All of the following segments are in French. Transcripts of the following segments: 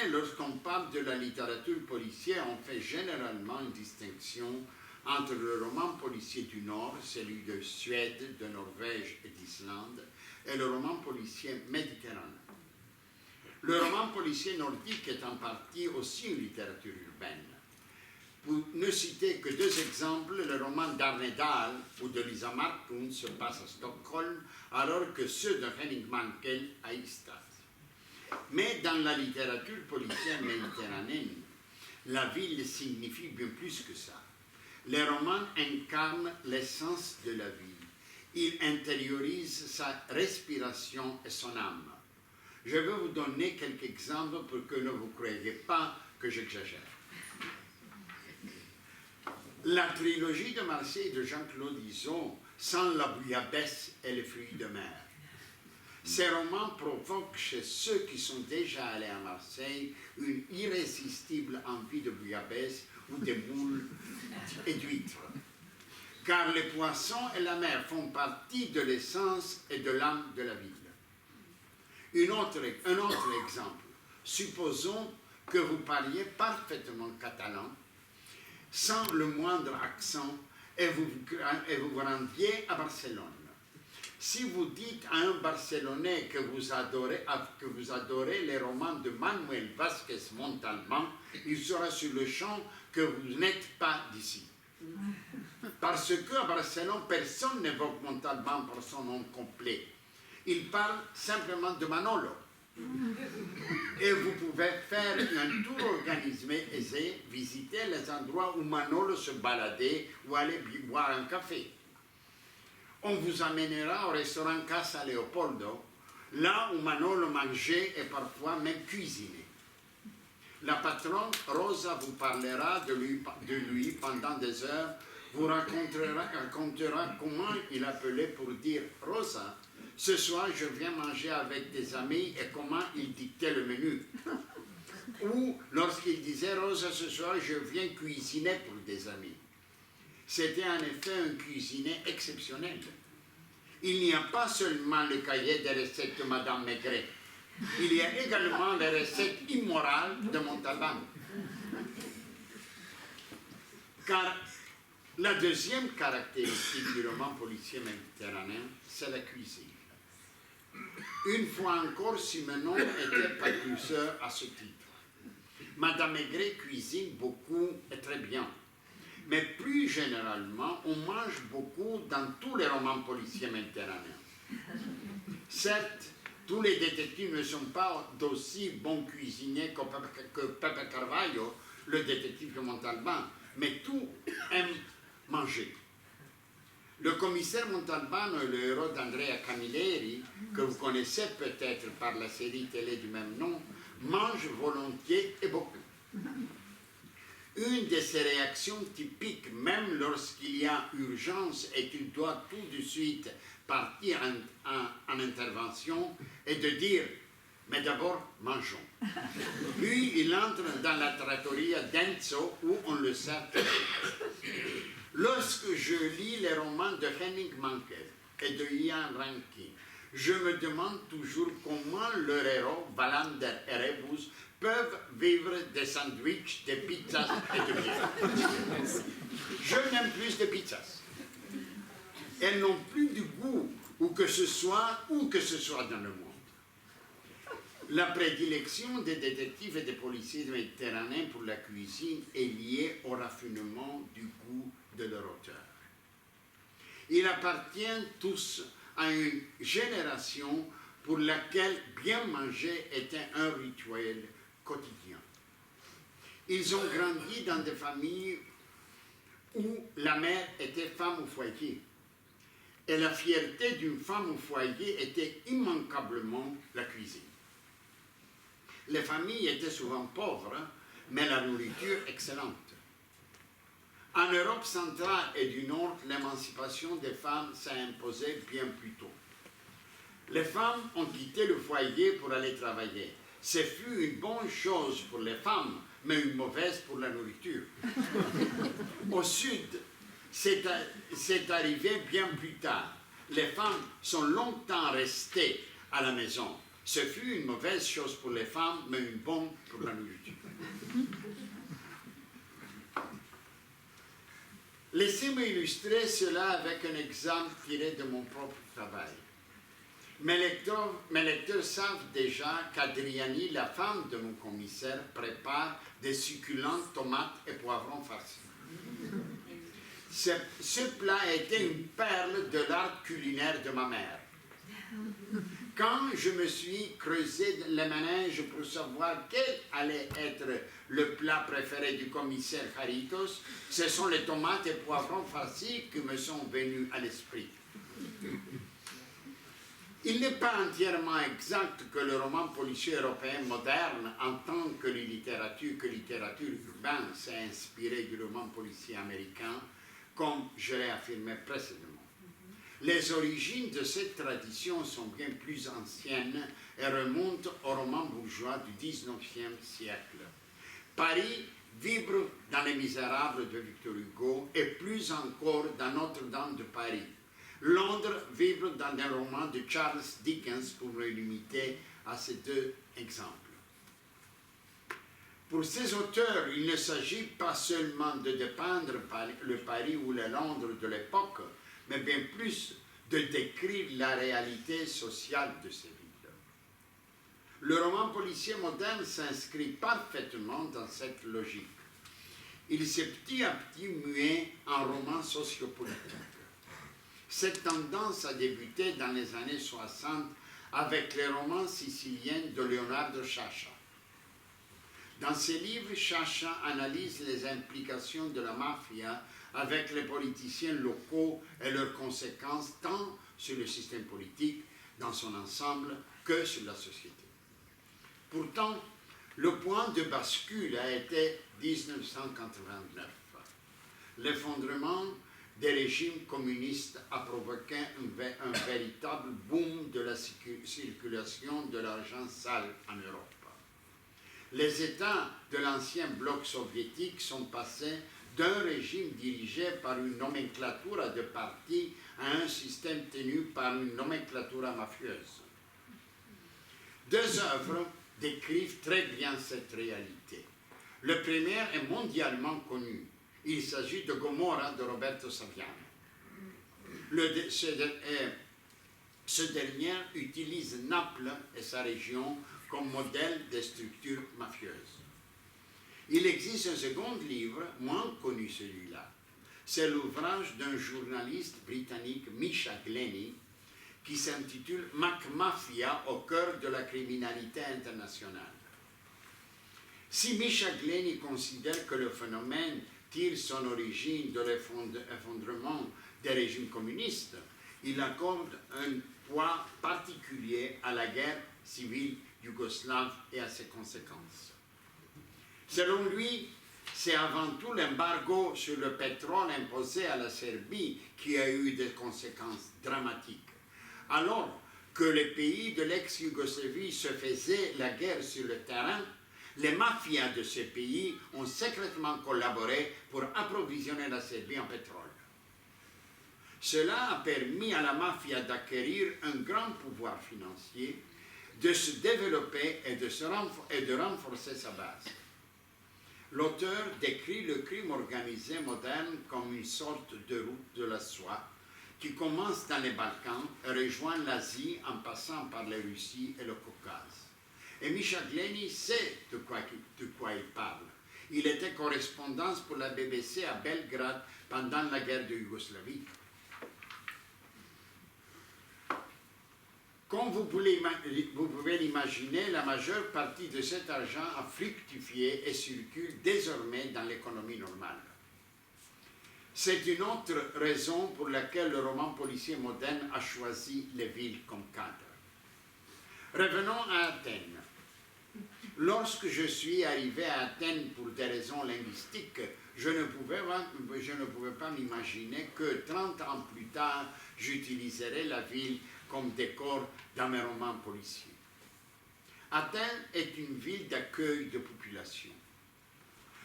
Désormais, lorsqu'on parle de la littérature policière, on fait généralement une distinction entre le roman policier du Nord, celui de Suède, de Norvège et d'Islande, et le roman policier méditerranéen. Le roman policier nordique est en partie aussi une littérature urbaine. Pour ne citer que deux exemples, le roman d'Arnedal ou de Lisa Marklund se passe à Stockholm, alors que ceux de Henning Mankell à Ystad. Mais dans la littérature policière méditerranéenne, la ville signifie bien plus que ça. Les romans incarnent l'essence de la vie. Ils intériorisent sa respiration et son âme. Je vais vous donner quelques exemples pour que ne vous croyiez pas que j'exagère. La trilogie de Marseille de Jean-Claude Izzo, Sans la bouillabaisse et les fruits de mer. Ces romans provoquent chez ceux qui sont déjà allés à Marseille une irrésistible envie de bouillabaisse ou de moules et d'huîtres. Car les poissons et la mer font partie de l'essence et de l'âme de la ville. Un autre exemple. Supposons que vous parliez parfaitement catalan, sans le moindre accent, et vous vous rendiez à Barcelone. Si vous dites à un Barcelonais que vous adorez les romans de Manuel Vázquez Montalbán, il saura sur le champ que vous n'êtes pas d'ici. Parce qu'à Barcelone, personne n'évoque Montalbán par son nom complet. Il parle simplement de Manolo. Et vous pouvez faire un tour organisé et visiter les endroits où Manolo se baladait ou aller boire un café. On vous amènera au restaurant Casa Leopoldo, là où Manolo mangeait et parfois même cuisinait. La patronne Rosa vous parlera de lui pendant des heures, vous racontera comment il appelait pour dire « Rosa, ce soir je viens manger avec des amis » et comment il dictait le menu. Ou lorsqu'il disait « Rosa, ce soir je viens cuisiner pour des amis ». C'était en effet un cuisinier exceptionnel. Il n'y a pas seulement le cahier des recettes de Madame Maigret, il y a également les recettes immorales de Montalbán. Car la deuxième caractéristique du roman policier méditerranéen, c'est la cuisine. Une fois encore, Simenon était précurseur à ce titre. Madame Maigret cuisine beaucoup et très bien. Mais plus généralement, on mange beaucoup dans tous les romans policiers méditerranéens. Certes, tous les détectives ne sont pas d'aussi bons cuisiniers que Pepe Carvalho, le détective de Montalbán, mais tous aiment manger. Le commissaire Montalbán, le héros d'Andrea Camilleri, que vous connaissez peut-être par la série télé du même nom, mange volontiers et beaucoup. Une de ses réactions typiques, même lorsqu'il y a urgence et qu'il doit tout de suite partir en intervention, est de dire « mais d'abord, mangeons ». Puis il entre dans la trattoria d'Enzo où on le sert. Lorsque je lis les romans de Henning Mankell et de Ian Rankin, je me demande toujours comment leurs héros, Wallander et Rebus, peuvent vivre des sandwichs, des pizzas et de bière. Je n'aime plus de pizzas. Elles n'ont plus de goût, où que ce soit dans le monde. La prédilection des détectives et des policiers méditerranéens pour la cuisine est liée au raffinement du goût de leur auteur. Ils appartiennent tous à une génération pour laquelle bien manger était un rituel quotidien. Ils ont grandi dans des familles où la mère était femme au foyer. Et la fierté d'une femme au foyer était immanquablement la cuisine. Les familles étaient souvent pauvres, mais la nourriture excellente. En Europe centrale et du Nord, l'émancipation des femmes s'est imposée bien plus tôt. Les femmes ont quitté le foyer pour aller travailler. Ce fut une bonne chose pour les femmes, mais une mauvaise pour la nourriture. Au Sud, c'est arrivé bien plus tard. Les femmes sont longtemps restées à la maison. Ce fut une mauvaise chose pour les femmes, mais une bonne pour la nourriture. Laissez-moi illustrer cela avec un exemple tiré de mon propre travail. Mes lecteurs savent déjà qu'Adriani, la femme de mon commissaire, prépare des succulentes tomates et poivrons farcis. Ce plat était une perle de l'art culinaire de ma mère. Quand je me suis creusé le méninge pour savoir quel allait être le plat préféré du commissaire Jarritos, ce sont les tomates et poivrons farcis qui me sont venus à l'esprit. Il n'est pas entièrement exact que le roman policier européen moderne, en tant que littérature urbaine, s'est inspiré du roman policier américain, comme je l'ai affirmé précédemment. Les origines de cette tradition sont bien plus anciennes et remontent au roman bourgeois du XIXe siècle. Paris vibre dans Les Misérables de Victor Hugo et plus encore dans Notre-Dame de Paris. Londres vibre dans un roman de Charles Dickens, pour me limiter à ces deux exemples. Pour ces auteurs, il ne s'agit pas seulement de dépeindre le Paris ou le Londres de l'époque, mais bien plus de décrire la réalité sociale de ces villes. Le roman policier moderne s'inscrit parfaitement dans cette logique. Il s'est petit à petit mué en roman sociopolitique. Cette tendance a débuté dans les années 60 avec les romans siciliens de Leonardo Sciascia. Dans ses livres, Sciascia analyse les implications de la mafia avec les politiciens locaux et leurs conséquences tant sur le système politique dans son ensemble que sur la société. Pourtant, le point de bascule a été 1989. L'effondrement des régimes communistes a provoqué un véritable boom de la circulation de l'argent sale en Europe. Les États de l'ancien bloc soviétique sont passés d'un régime dirigé par une nomenclature de partis à un système tenu par une nomenclature mafieuse. Deux œuvres décrivent très bien cette réalité. Le premier est mondialement connu. Il s'agit de Gomorra de Roberto Saviano. Ce dernier utilise Naples et sa région comme modèle de structure mafieuse. Il existe un second livre, moins connu celui-là. C'est l'ouvrage d'un journaliste britannique, Misha Glenny, qui s'intitule McMafia au cœur de la criminalité internationale. Si Misha Glenny considère que le phénomène tire son origine de l'effondrement des régimes communistes, il accorde un poids particulier à la guerre civile yougoslave et à ses conséquences. Selon lui, c'est avant tout l'embargo sur le pétrole imposé à la Serbie qui a eu des conséquences dramatiques. Alors que les pays de l'ex-Yougoslavie se faisaient la guerre sur le terrain, les mafias de ces pays ont secrètement collaboré pour approvisionner la Serbie en pétrole. Cela a permis à la mafia d'acquérir un grand pouvoir financier, de se développer et de renforcer sa base. L'auteur décrit le crime organisé moderne comme une sorte de route de la soie qui commence dans les Balkans et rejoint l'Asie en passant par la Russie et le Caucase. Et Misha Glenny sait de quoi il parle. Il était correspondant pour la BBC à Belgrade pendant la guerre de Yougoslavie. Comme vous pouvez l'imaginer, la majeure partie de cet argent a fructifié et circule désormais dans l'économie normale. C'est une autre raison pour laquelle le roman policier moderne a choisi les villes comme cadre. Revenons à Athènes. Lorsque je suis arrivé à Athènes pour des raisons linguistiques, je ne pouvais pas m'imaginer que 30 ans plus tard, j'utiliserais la ville comme décor dans mes romans policiers. Athènes est une ville d'accueil de population.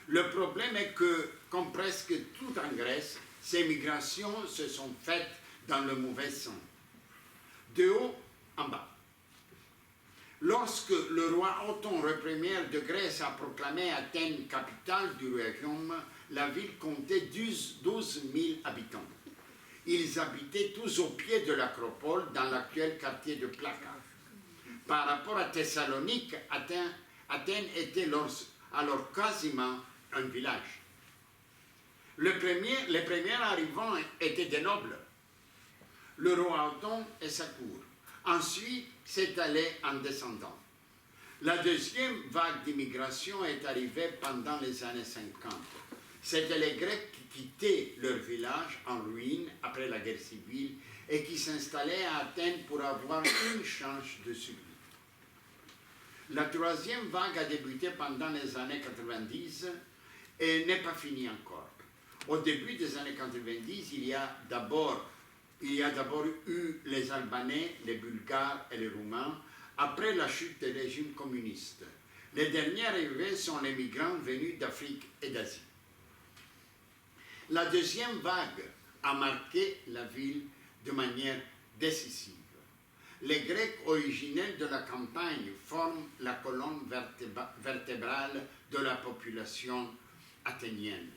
Le problème est que, comme presque tout en Grèce, ces migrations se sont faites dans le mauvais sens, de haut en bas. Lorsque le roi Othon Ier de Grèce a proclamé Athènes capitale du royaume, la ville comptait 12 000 habitants. Ils habitaient tous au pied de l'acropole dans l'actuel quartier de Plaka. Par rapport à Thessalonique, Athènes était alors quasiment un village. Les premiers arrivants étaient des nobles, le roi Othon et sa cour. Ensuite, c'est allé en descendant. La deuxième vague d'immigration est arrivée pendant les années 50. C'étaient les Grecs qui quittaient leur village en ruine après la guerre civile et qui s'installaient à Athènes pour avoir une chance de survie. La troisième vague a débuté pendant les années 90 et n'est pas finie encore. Au début des années 90, il y a d'abord eu les Albanais, les Bulgares et les Roumains, après la chute des régimes communistes. Les derniers arrivés sont les migrants venus d'Afrique et d'Asie. La deuxième vague a marqué la ville de manière décisive. Les Grecs originaires de la campagne forment la colonne vertébrale de la population athénienne.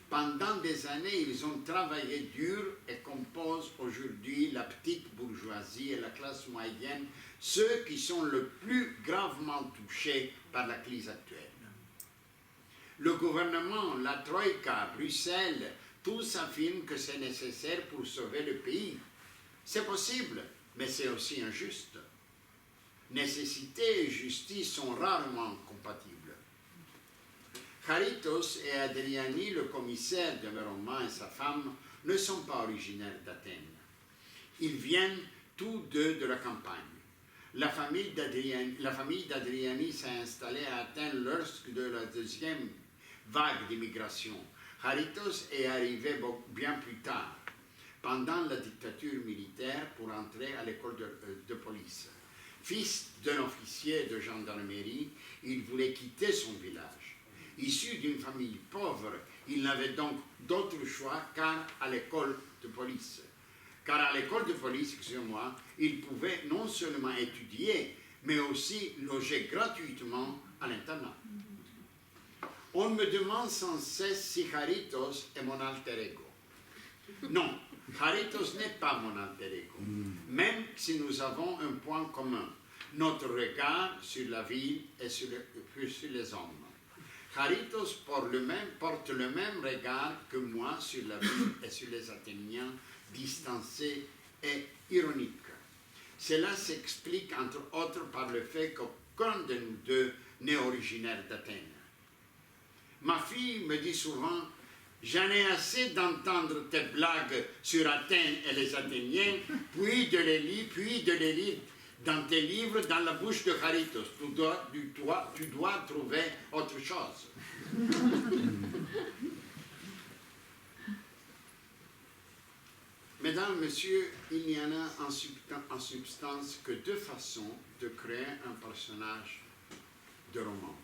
Pendant des années, ils ont travaillé dur et composent aujourd'hui la petite bourgeoisie et la classe moyenne, ceux qui sont le plus gravement touchés par la crise actuelle. Le gouvernement, la Troïka, Bruxelles, tous affirment que c'est nécessaire pour sauver le pays. C'est possible, mais c'est aussi injuste. Nécessité et justice sont rarement compatibles. Charitos et Adriani, le commissaire de Romain et sa femme, ne sont pas originaires d'Athènes. Ils viennent tous deux de la campagne. La famille d'Adriani s'est installée à Athènes lorsque de la deuxième vague d'immigration. Charitos est arrivé bien plus tard, pendant la dictature militaire, pour entrer à l'école de police. Fils d'un officier de gendarmerie, il voulait quitter son village. Issu d'une famille pauvre, il n'avait donc d'autre choix qu'à l'école de police. Car à l'école de police, excusez-moi, il pouvait non seulement étudier, mais aussi loger gratuitement à l'internat. On me demande sans cesse si Charitos est mon alter ego. Non, Charitos n'est pas mon alter ego, même si nous avons un point commun, notre regard sur la vie et sur les hommes. Charitos porte le même regard que moi sur la vie et sur les Athéniens, distancés et ironiques. Cela s'explique entre autres par le fait qu'aucun de nous deux n'est originaire d'Athènes. Ma fille me dit souvent « J'en ai assez d'entendre tes blagues sur Athènes et les Athéniens, puis de les lire dans tes livres dans la bouche de Charitos. Tu dois trouver autre chose. » Mesdames, Messieurs, il n'y en a en substance que deux façons de créer un personnage de roman.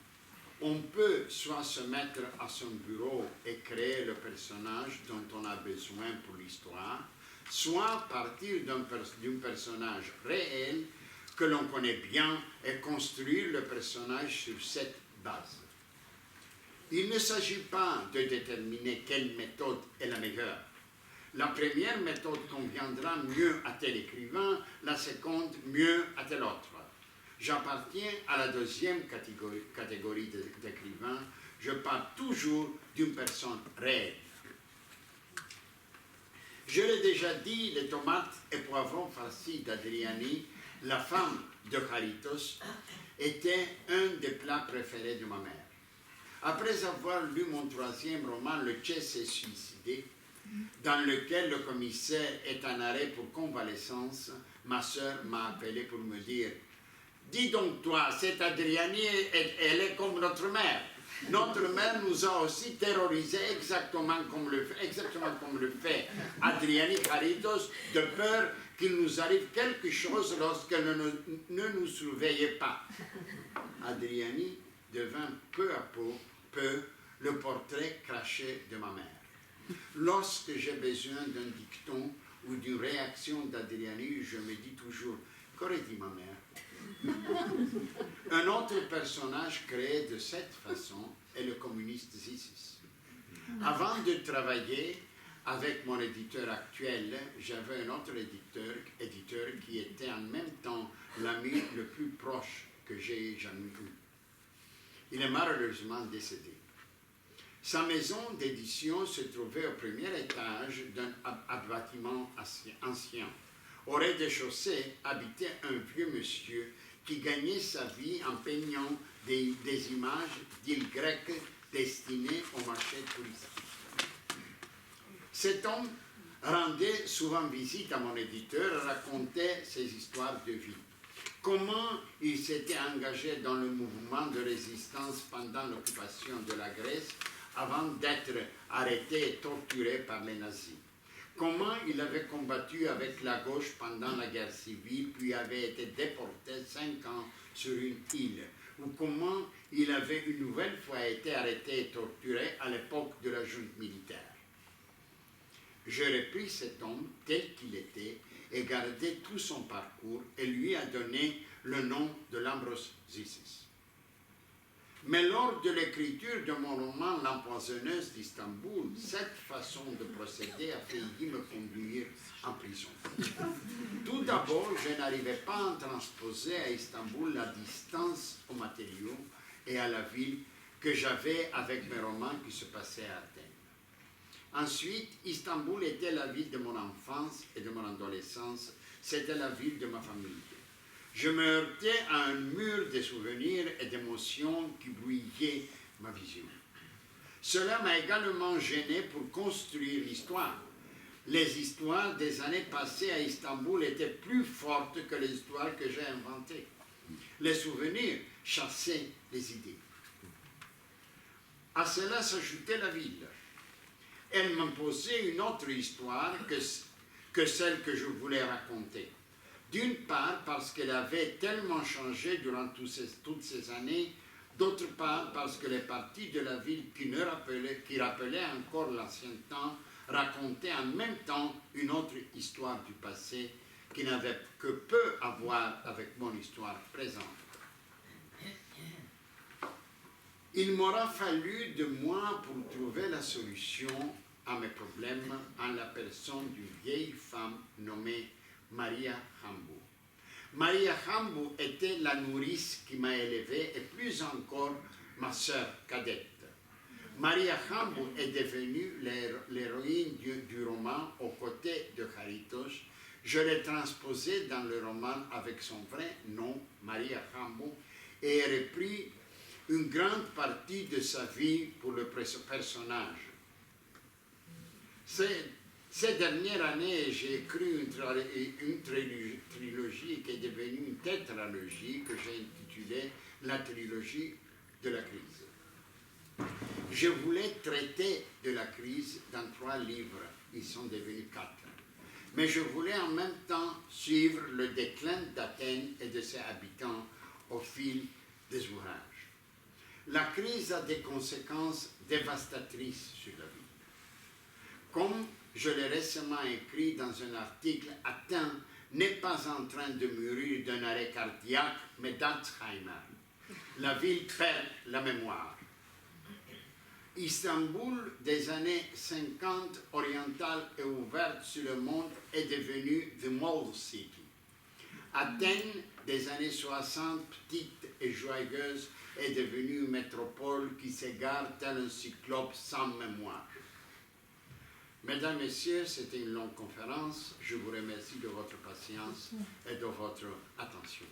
On peut soit se mettre à son bureau et créer le personnage dont on a besoin pour l'histoire, soit partir d'un personnage réel que l'on connaît bien et construire le personnage sur cette base. Il ne s'agit pas de déterminer quelle méthode est la meilleure. La première méthode conviendra mieux à tel écrivain, la seconde mieux à tel autre. J'appartiens à la deuxième catégorie d'écrivains. Je parle toujours d'une personne réelle. Je l'ai déjà dit, les tomates et poivrons farcis d'Adriani, la femme de Charitos, étaient un des plats préférés de ma mère. Après avoir lu mon troisième roman, Le Tchè s'est suicidé, dans lequel le commissaire est en arrêt pour convalescence, ma sœur m'a appelé pour me dire « Dis donc toi, cette Adriani, elle est comme notre mère. Notre mère nous a aussi terrorisés exactement comme le fait Adriani Charitos, de peur qu'il nous arrive quelque chose lorsqu'elle ne nous surveillait pas. » Adriani devint peu à peu le portrait craché de ma mère. Lorsque j'ai besoin d'un dicton ou d'une réaction d'Adriani, je me dis toujours « Qu'aurait dit ma mère ?» Un autre personnage créé de cette façon est le communiste Zisis. Avant de travailler avec mon éditeur actuel, j'avais un autre éditeur qui était en même temps l'ami le plus proche que j'ai jamais eu. Il est malheureusement décédé. Sa maison d'édition se trouvait au premier étage d'un bâtiment ancien. Au rez-de-chaussée habitait un vieux monsieur qui gagnait sa vie en peignant des images d'îles grecques destinées au marché touristique. Cet homme rendait souvent visite à mon éditeur et racontait ses histoires de vie. Comment il s'était engagé dans le mouvement de résistance pendant l'occupation de la Grèce avant d'être arrêté et torturé par les nazis. Comment il avait combattu avec la gauche pendant la guerre civile, puis avait été déporté 5 ans sur une île, ou comment il avait une nouvelle fois été arrêté et torturé à l'époque de la junte militaire. Je repris cet homme tel qu'il était et gardé tout son parcours et lui a donné le nom de Lambros Zisis. Mais lors de l'écriture de mon roman L'empoisonneuse d'Istanbul, cette façon de procéder a failli me conduire en prison. Tout d'abord, je n'arrivais pas à transposer à Istanbul la distance aux matériaux et à la ville que j'avais avec mes romans qui se passaient à Athènes. Ensuite, Istanbul était la ville de mon enfance et de mon adolescence, c'était la ville de ma famille. Je me heurtais à un mur de souvenirs et d'émotions qui brouillaient ma vision. Cela m'a également gêné pour construire l'histoire. Les histoires des années passées à Istanbul étaient plus fortes que les histoires que j'ai inventées. Les souvenirs chassaient les idées. À cela s'ajoutait la ville. Elle m'imposait une autre histoire que celle que je voulais raconter. D'une part, parce qu'elle avait tellement changé durant toutes ces années, d'autre part, parce que les parties de la ville qui rappelaient encore l'ancien temps racontaient en même temps une autre histoire du passé qui n'avait que peu à voir avec mon histoire présente. Il m'aura fallu de mois pour trouver la solution à mes problèmes en la personne d'une vieille femme nommée Maria Hambu. Maria Hambu était la nourrice qui m'a élevé et plus encore ma sœur cadette. Maria Hambu est devenue l'héroïne du roman aux côtés de Charitos. Je l'ai transposée dans le roman avec son vrai nom, Maria Hambu, et ai repris une grande partie de sa vie pour le personnage. Ces dernières années, j'ai écrit une trilogie qui est devenue une tétralogie que j'ai intitulée La trilogie de la crise. Je voulais traiter de la crise dans 3 livres, ils sont devenus 4. Mais je voulais en même temps suivre le déclin d'Athènes et de ses habitants au fil des ouvrages. La crise a des conséquences dévastatrices sur la vie. Comme je l'ai récemment écrit dans un article, Athènes n'est pas en train de mourir d'un arrêt cardiaque, mais d'Alzheimer. La ville perd la mémoire. Istanbul, des années 50, orientale et ouverte sur le monde, est devenue The Mall City. Athènes, des années 60, petite et joyeuse, est devenue une métropole qui s'égare tel un cyclope sans mémoire. Mesdames, Messieurs, c'était une longue conférence. Je vous remercie de votre patience et de votre attention.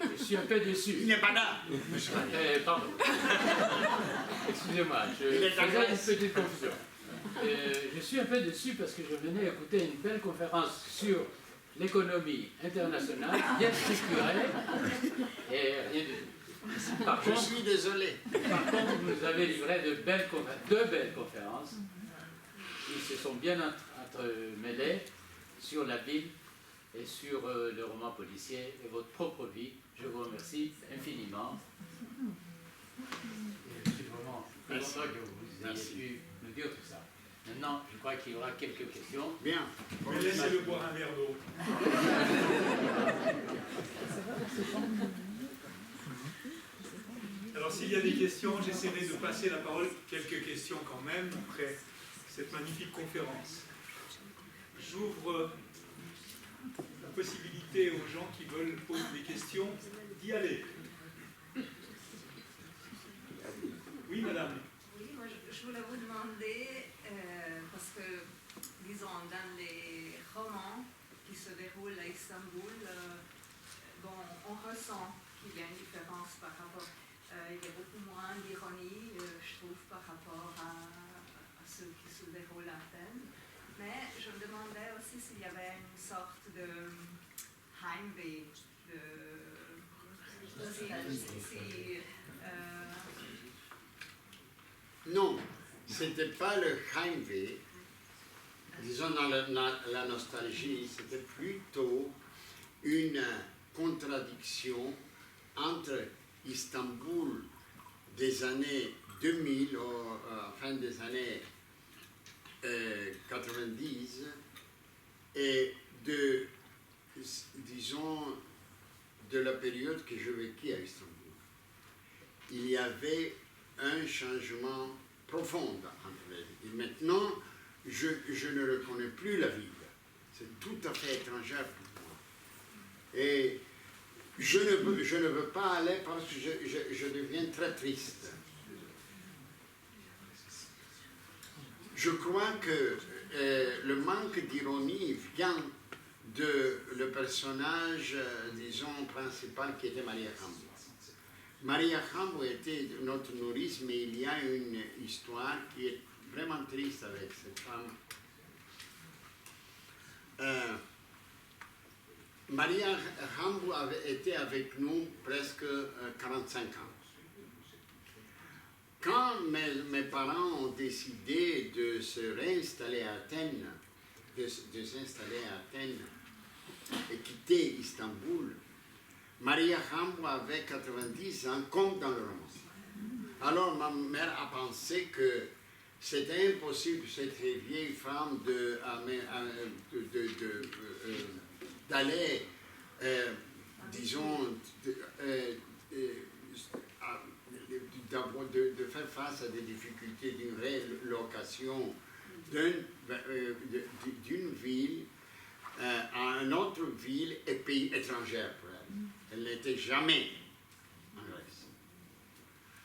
Je suis un peu déçu. Il n'est pas là. Pardon. Excusez-moi, je faisais une petite confusion. Je suis un peu déçu parce que je venais écouter une belle conférence sur l'économie internationale, bien structurée, et rien du tout. Je suis désolé. Par contre, vous nous avez livré deux belles conférences. ils se sont bien entremêlés sur la ville et sur le roman policier et votre propre vie. Je vous remercie infiniment. Et je suis vraiment content que vous ayez pu nous dire tout ça. Maintenant, je crois qu'il y aura quelques questions. Bien. Mais laissez-le boire un verre d'eau. Alors s'il y a des questions, j'essaierai de passer la parole. Quelques questions quand même après cette magnifique conférence. J'ouvre la possibilité aux gens qui veulent poser des questions d'y aller. Oui, madame. Oui, moi je voulais vous demander, parce que, disons, dans les romans qui se déroulent à Istanbul, bon, on ressent qu'il y a une différence par rapport, il y a beaucoup moins d'ironie, je trouve, par rapport à ceux qui se déroulent à Athènes. Mais je me demandais aussi s'il y avait une sorte de Heimweh, Non, ce n'était pas le Heimweh, disons dans la nostalgie, c'était plutôt une contradiction entre Istanbul des années 2000, fin des années 90, et disons, de la période que je vécus à Istanbul. Il y avait un changement profond entre les deux. Et maintenant, je ne reconnais plus la ville. C'est tout à fait étrangère pour moi. Et je ne veux pas aller parce que je deviens très triste. Je crois que le manque d'ironie vient de le personnage, disons, principal qui était Maria Hambo. Maria Hambo était notre nourrice, mais il y a une histoire qui est vraiment triste avec cette femme. Maria Hambo avait été avec nous presque 45 ans. Quand mes parents ont décidé de se réinstaller à Athènes, de s'installer à Athènes et quitter Istanbul, Maria Hambo avait 90 ans, comme dans le roman. Alors ma mère a pensé que c'était impossible pour cette vieille femme d'aller, disons, de faire face à des difficultés d'une relocation d'une ville à une autre ville et pays étrangère pour elle. Elle n'était jamais en Grèce.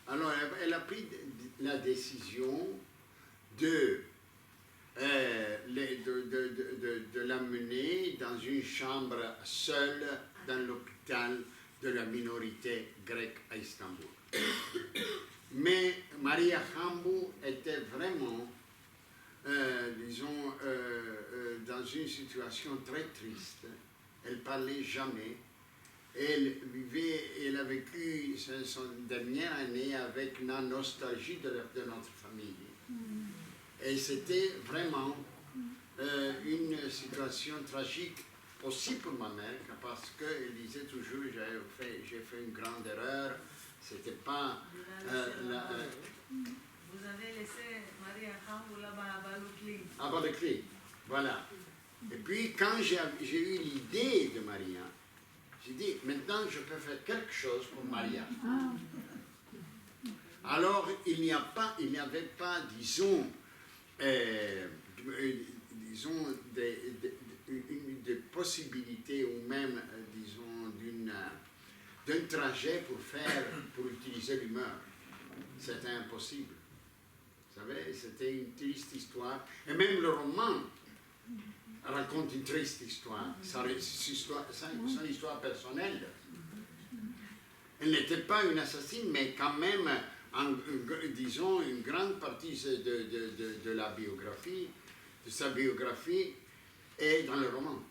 Alors elle a pris la décision de l'amener dans une chambre seule dans l'hôpital de la minorité grecque à Istanbul. Mais Maria Hambo était vraiment, disons, dans une situation très triste. Elle ne parlait jamais. Elle a vécu son dernière année avec la nostalgie de notre famille. Et c'était vraiment une situation tragique aussi pour ma mère, parce qu'elle disait toujours, j'ai fait une grande erreur. C'était pas... vous avez laissé Maria Hambo là-bas à Balıklı. À Balıklı, voilà. Et puis, quand j'ai eu l'idée de Maria, j'ai dit, maintenant je peux faire quelque chose pour Maria. Alors, il n'y avait pas, disons, des possibilités ou même, disons, d'un trajet pour utiliser l'humeur. C'était impossible. Vous savez, c'était une triste histoire. Et même le roman raconte une triste histoire. Son histoire personnelle. Elle n'était pas une assassine, mais quand même, disons, une grande partie de la biographie, de sa biographie, est dans le roman.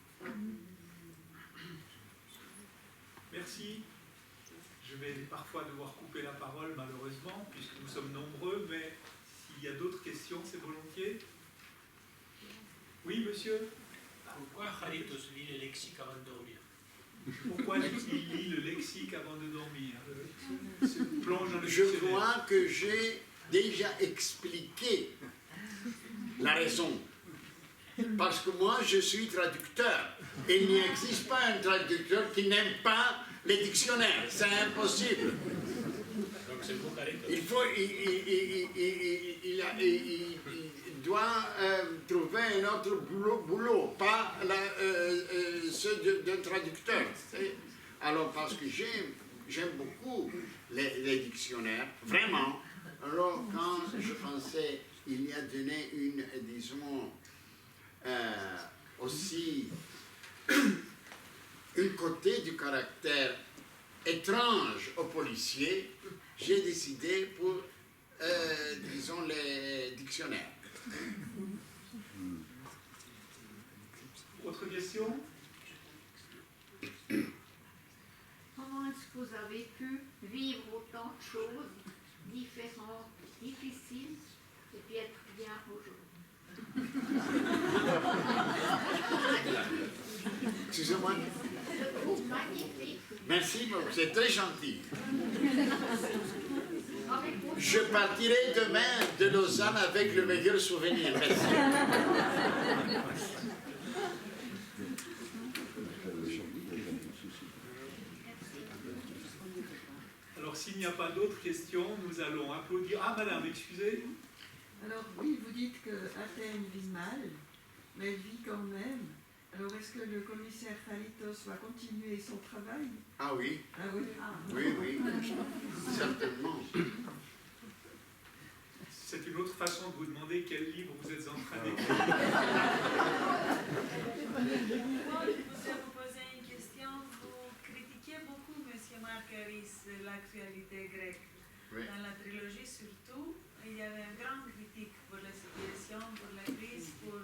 Merci. Je vais parfois devoir couper la parole, malheureusement, puisque nous sommes nombreux, mais s'il y a d'autres questions, c'est volontiers. Oui, monsieur? Pourquoi Kharitos lit le lexique avant de dormir? Pourquoi il lit le lexique avant de dormir? Plonge dans le Je dictionnaire. crois que j'ai déjà expliqué la raison. Parce que moi, je suis traducteur. Il n'existe pas un traducteur qui n'aime pas les dictionnaires. C'est impossible. Donc c'est pour Kharitos. Il doit trouver un autre boulot, pas ceux d'un traducteur. Alors, parce que j'aime beaucoup les dictionnaires, vraiment. Alors, quand je pensais, il y a donné une, disons, aussi une côté du caractère étrange aux policiers, j'ai décidé pour, disons, les dictionnaires. Autre question? Comment est-ce que vous avez pu vivre autant de choses différentes, difficiles, et puis être bien aujourd'hui? Excusez-moi. Je trouve magnifique. Merci, c'est très gentil. Avec votre Je partirai demain de Lausanne avec le meilleur souvenir. Merci. Alors, s'il n'y a pas d'autres questions, nous allons applaudir. Ah, madame, excusez. Alors oui, vous dites qu'Athènes vit mal, mais elle vit quand même. Alors est-ce que le commissaire Kharitos va continuer son travail? Ah oui, Ah oui. oui, certainement. C'est une autre façon de vous demander quel livre vous êtes en train d'écrire. Je voudrais vous poser une question. Vous critiquez beaucoup, M. Markaris, l'actualité grecque. Oui. Dans la trilogie surtout, il y avait une grande critique pour la situation, pour la crise, pour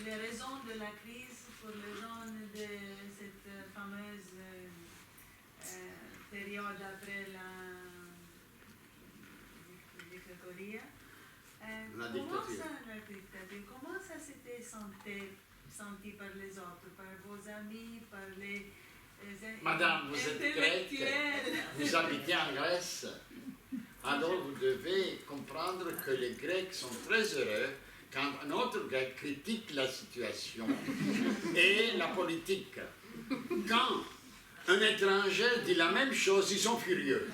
les raisons de la crise, pour les gens de cette fameuse période après la dictature. La dictature. Comment ça s'était senti par les autres, par vos amis, par les Madame, vous êtes grecque, intellectuels? vous habitez en Grèce. Alors vous devez comprendre que les Grecs sont très heureux quand un autre Grec critique la situation et la politique. Quand un étranger dit la même chose, ils sont furieux.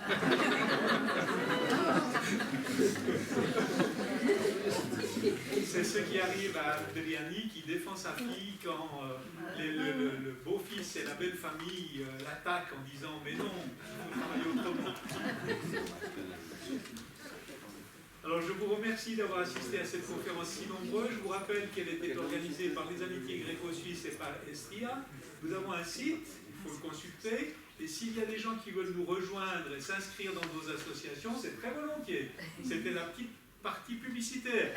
C'est ce qui arrive à Adriani qui défend sa fille quand le beau-fils et la belle famille l'attaquent en disant « Mais non, il faut travailler autrement ». Alors je vous remercie d'avoir assisté à cette conférence si nombreuse. Je vous rappelle qu'elle était organisée par les Amitiés gréco-suisses et par Estria. Nous avons un site, il faut le consulter. Et s'il y a des gens qui veulent nous rejoindre et s'inscrire dans nos associations, c'est très volontiers. C'était la petite partie publicitaire.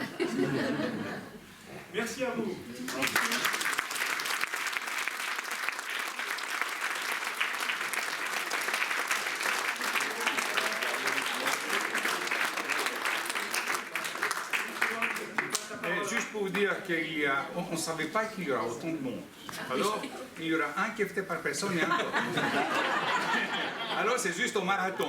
Merci à vous. Juste pour vous dire qu'on ne savait pas qu'il y aura autant de monde. Alors, il y aura un café par personne et un. Alors, c'est juste au marathon.